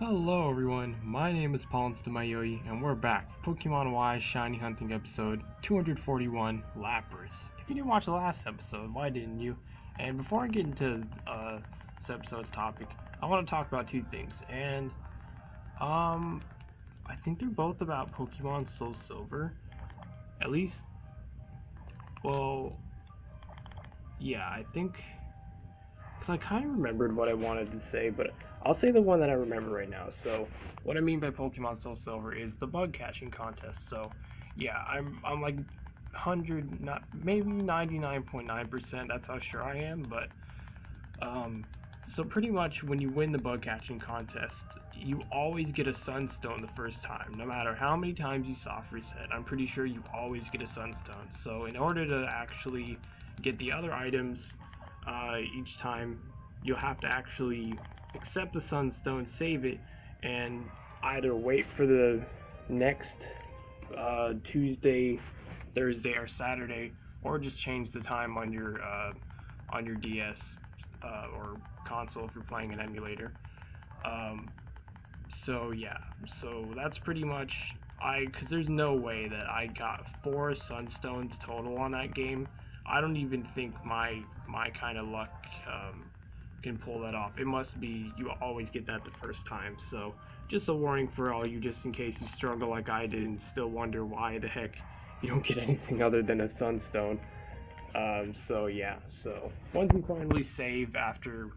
Hello everyone, my name is Paul Mayoi, and we're back. Pokemon Y Shiny Hunting episode 241, Lapras. If you didn't watch the last episode, why didn't you? And before I get into this episode's topic, I want to talk about two things. And I think they're both about Pokemon Soul Silver. At least, well, yeah, I think, because I kind of remembered what I wanted to say, but I'll say the one that I remember right now. So what I mean by Pokemon Soul Silver is the bug catching contest. So yeah, I'm like 100, not maybe 99.9%. That's how sure I am. But so pretty much when you win the bug catching contest, you always get a Sunstone the first time, no matter how many times you soft reset. I'm pretty sure you always get a Sunstone. So in order to actually get the other items each time, you'll have to actually accept the Sunstone, save it, and either wait for the next Tuesday, Thursday, or Saturday, or just change the time on your DS or console if you're playing an emulator. Um, so yeah, so that's pretty much because there's no way that I got 4 Sunstones total on that game. I don't even think my kind of luck can pull that off. It must be you always get that the first time. So just a warning for all you, just in case you struggle like I did and still wonder why the heck you don't get anything other than a Sunstone. So yeah, so once you finally save after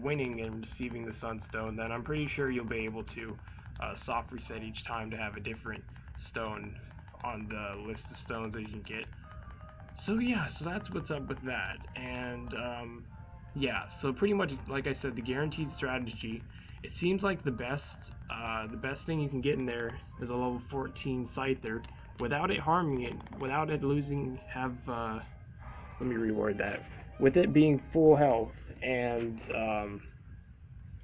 winning and receiving the Sunstone, then I'm pretty sure you'll be able to soft reset each time to have a different stone on the list of stones that you can get. So yeah, so that's what's up with that, and yeah, so pretty much like I said, the guaranteed strategy. It seems like the best thing you can get in there is a level 14 Scyther without it harming it, without it losing. Let me reword that. With it being full health and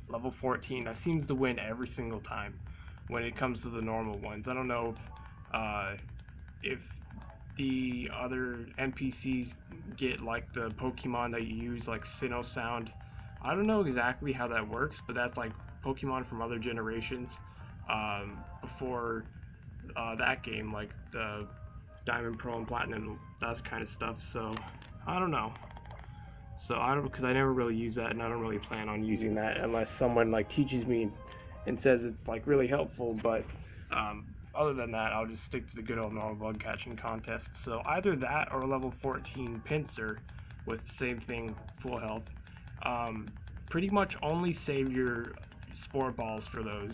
level 14, that seems to win every single time when it comes to the normal ones. I don't know if the other NPCs get like the Pokemon that you use, like Sinnoh Sound. I don't know exactly how that works, but that's like Pokemon from other generations before that game, like the Diamond, Pearl, and Platinum, that kind of stuff. So I don't know. So I don't, because I never really use that, and I don't really plan on using that unless someone like teaches me and says it's like really helpful. But other than that, I'll just stick to the good old normal bug catching contest. So either that or level 14 Pinsir with the same thing, full health. Pretty much only save your sport balls for those,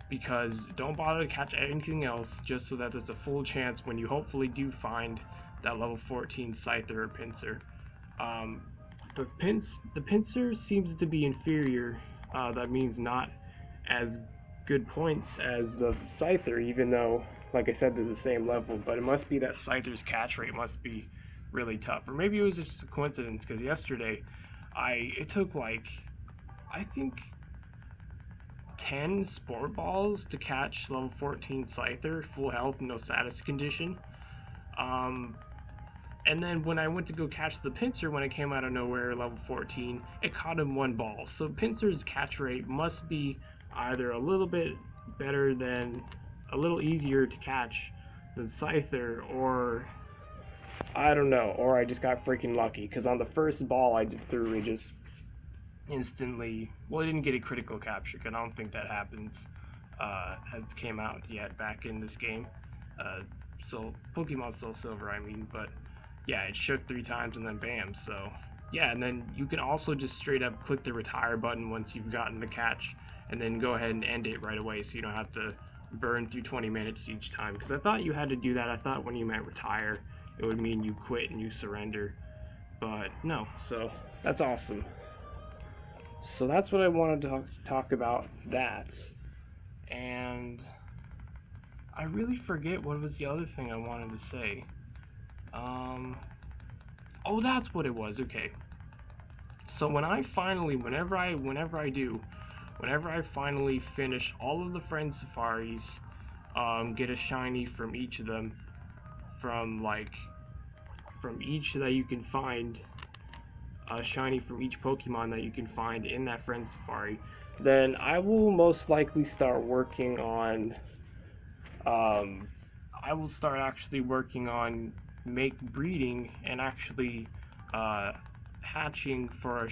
because don't bother to catch anything else, just so that there's a full chance when you hopefully do find that level 14 Scyther or Pinsir. Um, the Pinsir seems to be inferior. That means not as good points as the Scyther, even though, like I said, they're the same level. But it must be that Scyther's catch rate must be really tough, or maybe it was just a coincidence. Because yesterday, it took like, I think, 10 Sport Balls to catch level 14 Scyther, full health, no status condition. And then when I went to go catch the Pinsir, when it came out of nowhere, level 14, it caught him 1 ball. So Pinsir's catch rate must be either a little bit better than, a little easier to catch than Scyther, or I don't know, or I just got freaking lucky. Because on the first ball I threw, it just instantly, well, it didn't get a critical capture, because I don't think that happens, has came out yet back in this game. So Pokemon Soul Silver, I mean, but yeah, it shook 3 times and then bam. So yeah, and then you can also just straight up click the retire button once you've gotten the catch, and then go ahead and end it right away, so you don't have to burn through 20 minutes each time. Because I thought you had to do that. I thought when you meant retire, it would mean you quit and you surrender, but no. So that's awesome. So that's what I wanted to talk about. That, and I really forget what was the other thing I wanted to say. Oh, that's what it was. Okay. So when I finally, whenever I finally finish all of the friend safaris, get a shiny from each of them, from each that you can find, shiny from each Pokemon that you can find in that friend safari, then I will most likely start working on I will start actually working on make breeding and actually hatching for a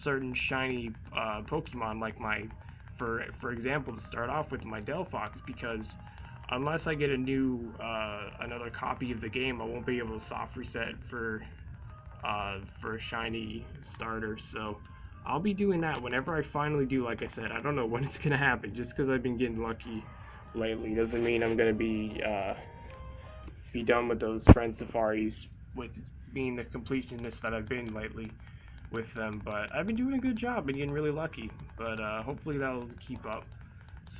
certain shiny Pokemon, like for example, to start off with my Delphox, because unless I get a new another copy of the game, I won't be able to soft reset for a shiny starter. So I'll be doing that whenever I finally do. Like I said, I don't know when it's gonna happen. Just because I've been getting lucky lately doesn't mean I'm gonna be done with those friend safaris with being the completionist that I've been lately with them. But I've been doing a good job and getting really lucky. But hopefully that'll keep up.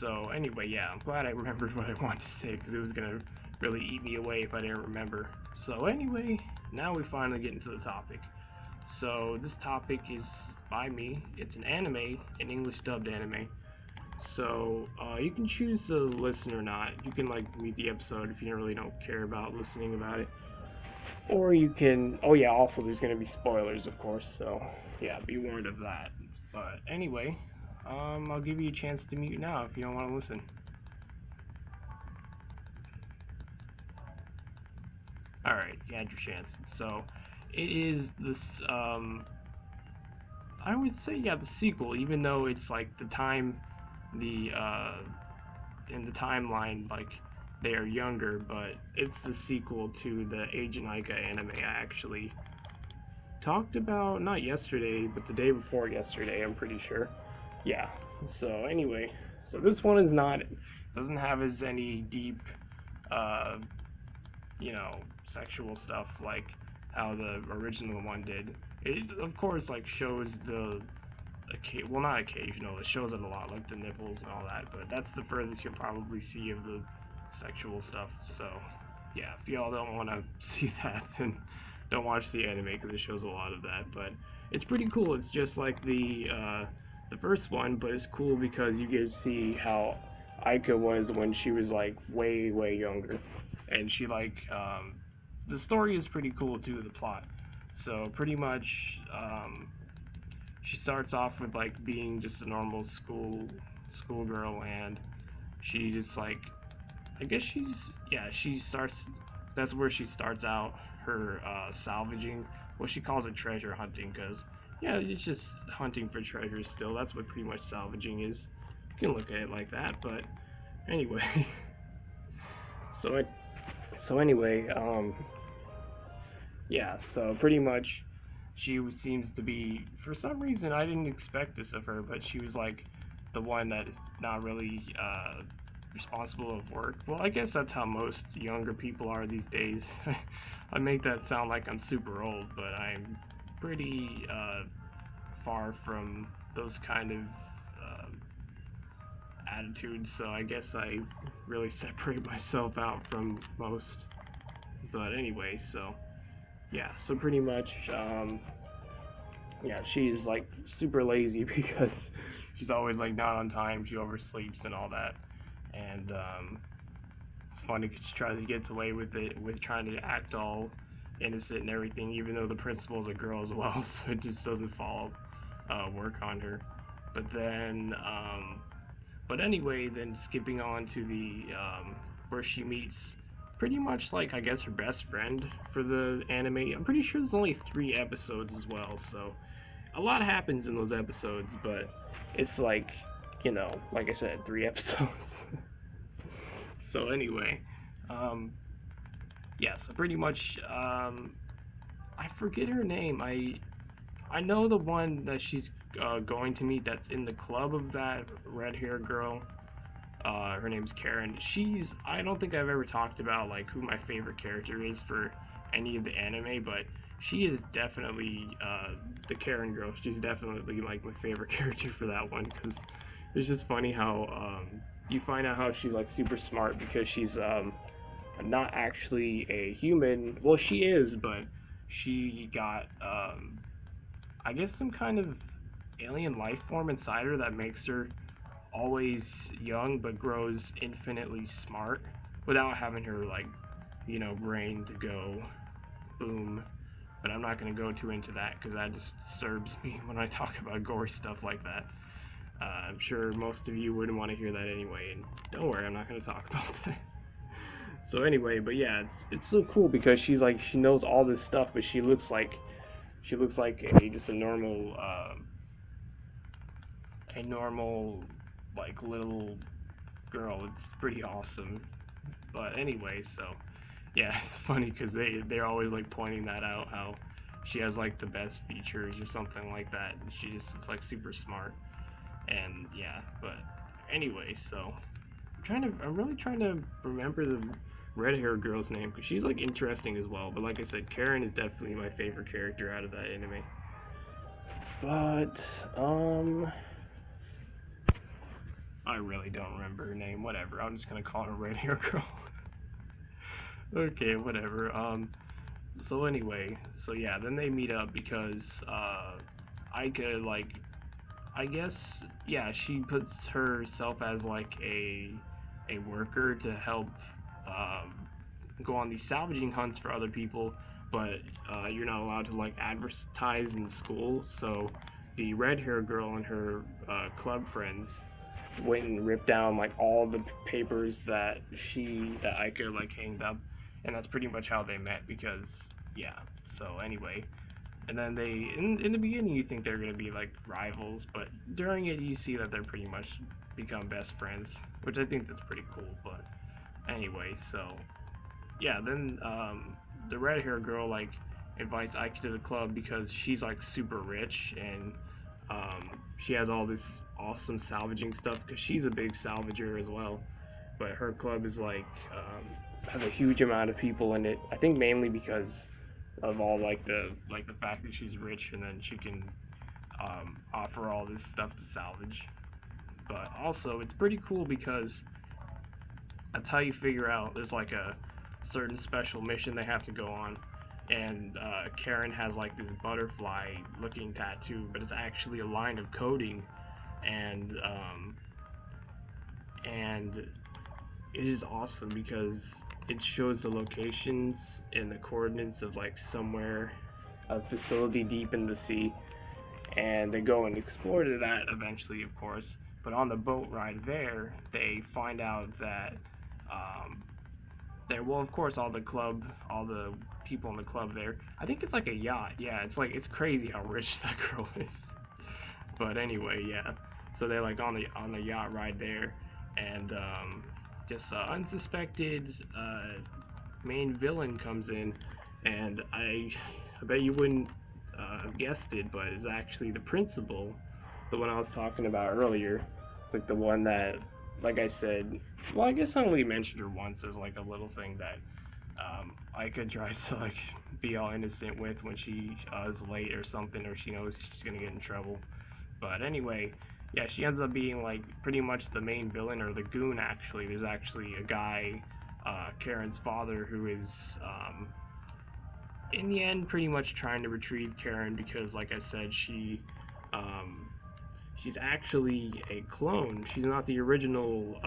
So anyway, yeah, I'm glad I remembered what I wanted to say, because it was gonna really eat me away if I didn't remember. So anyway, now we finally get into the topic. So this topic is by me. It's an anime, an English dubbed anime. So you can choose to listen or not. You can like read the episode if you really don't care about listening about it. Or you can, oh yeah, also there's going to be spoilers, of course, so yeah, be warned of that. But anyway, I'll give you a chance to mute now if you don't want to listen. Alright, you had your chance. So, it is this, I would say, yeah, the sequel, even though it's like in the timeline, like, they are younger, but it's the sequel to the Agent Aika anime I actually talked about, not yesterday, but the day before yesterday, I'm pretty sure. Yeah, so anyway, so this one is not, doesn't have as any deep, uh, you know, sexual stuff like how the original one did. It, of course, like, shows the, well, not occasional, it shows it a lot, like the nipples and all that, but that's the furthest you'll probably see of the sexual stuff. So yeah, if y'all don't want to see that, then don't watch the anime, because it shows a lot of that. But it's pretty cool. It's just like the first one, but it's cool because you get to see how Aika was when she was like way younger, and she like the story is pretty cool too, the plot. So pretty much she starts off with like being just a normal schoolgirl, and she just like, I guess she starts, that's where she starts out her salvaging, what she calls it, treasure hunting, because yeah, it's just hunting for treasures still. That's what pretty much salvaging is. You can look at it like that, but anyway. so it so anyway, yeah, so pretty much she seems to be, for some reason I didn't expect this of her, but she was like the one that is not really responsible of work. Well, I guess that's how most younger people are these days. I make that sound like I'm super old, but I'm pretty far from those kind of attitudes, so I guess I really separate myself out from most. But anyway, so yeah, so pretty much, yeah, she's like super lazy because she's always like not on time, she oversleeps and all that, and it's funny because she tries to get away with it, with trying to act all innocent and everything, even though the principal's a girl as well, so it just doesn't work on her. But then, but anyway, then skipping on to the, where she meets pretty much like, I guess, her best friend for the anime. I'm pretty sure there's only 3 episodes as well, so a lot happens in those episodes, but it's like, you know, like I said, 3 episodes. So anyway, yeah, so pretty much, I forget her name. I know the one that she's going to meet that's in the club of that red-haired girl. Her name's Karen. I don't think I've ever talked about like who my favorite character is for any of the anime, but she is definitely the Karen girl. She's definitely like my favorite character for that one, because it's just funny how you find out how she's like super smart, because she's not actually a human. Well, she is, but she got I guess some kind of alien life form inside her that makes her always young but grows infinitely smart without having her, like, you know, brain to go boom but I'm not going to go too into that because that just disturbs me when I talk about gory stuff like that. I'm sure most of you wouldn't want to hear that anyway, and don't worry, I'm not going to talk about that. So anyway, but yeah, it's so cool because she's like, she knows all this stuff, but she looks like just a normal like little girl. It's pretty awesome. But anyway, so yeah, it's funny because they're always like pointing that out, how she has like the best features or something like that, and she just is like super smart. And yeah, but anyway, so I'm really trying to remember the red hair girl's name because she's like interesting as well. But like I said, Karen is definitely my favorite character out of that anime. But I really don't remember her name. Whatever. I'm just gonna call her red hair girl. Okay, whatever. So anyway, so yeah, then they meet up because Aika, like, I guess, yeah, she puts herself as like a worker to help go on these salvaging hunts for other people, but you're not allowed to like advertise in school. So the red hair girl and her club friends went and ripped down like all the papers that Aika like hanged up, and that's pretty much how they met because yeah. So anyway, and then they in the beginning you think they're gonna be like rivals, but during it you see that they're pretty much become best friends, which I think that's pretty cool. But anyway, so yeah, then the red hair girl like invites Ike to the club because she's like super rich and she has all this awesome salvaging stuff because she's a big salvager as well. But her club is like has a huge amount of people in it. I think mainly because of all the fact that she's rich and then she can offer all this stuff to salvage. But also it's pretty cool because that's how you figure out there's like a certain special mission they have to go on, and Karen has like this butterfly looking tattoo, but it's actually a line of coding, and it is awesome because it shows the locations and the coordinates of like somewhere, a facility deep in the sea, and they go and explore to that eventually, of course. But on the boat ride there, they find out that well, of course, all the people in the club there. I think it's like a yacht. Yeah, it's crazy how rich that girl is. But anyway, yeah. So they're like on the yacht ride there, and just unsuspected main villain comes in, and I bet you wouldn't have guessed it, but it's actually the principal, the one I was talking about earlier, like the one that, like I said, well, I guess I only mentioned her once as like a little thing that Aika tries to like be all innocent with when she is late or something, or she knows she's gonna get in trouble. But anyway, yeah, she ends up being like pretty much the main villain, or the goon actually. There's actually a guy, Karen's father, who is in the end pretty much trying to retrieve Karen because, like I said, she's actually a clone. She's not the original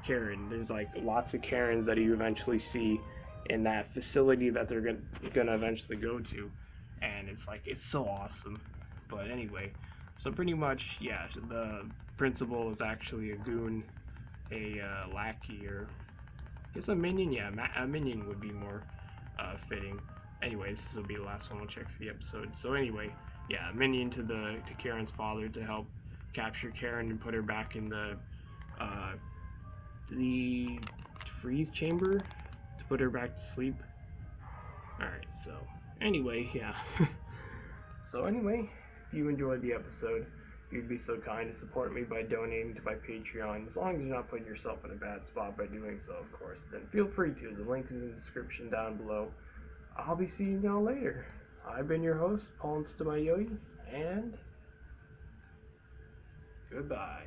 Karen. There's like lots of Karens that you eventually see in that facility that they're gonna eventually go to, and it's so awesome. But anyway, so pretty much, yeah, the principal is actually a goon, a lackey, or I guess a minion. Yeah, a minion would be more fitting. Anyways, this will be the last one we'll check for the episode. So anyway, yeah, a minion to Karen's father to help capture Karen and put her back in the freeze chamber to put her back to sleep. Alright, so anyway, yeah. So anyway, if you enjoyed the episode, you'd be so kind to support me by donating to my Patreon, as long as you're not putting yourself in a bad spot by doing so, of course. Then feel free to. The link is in the description down below. I'll be seeing y'all later. I've been your host, Paul Instamayoyi, and goodbye.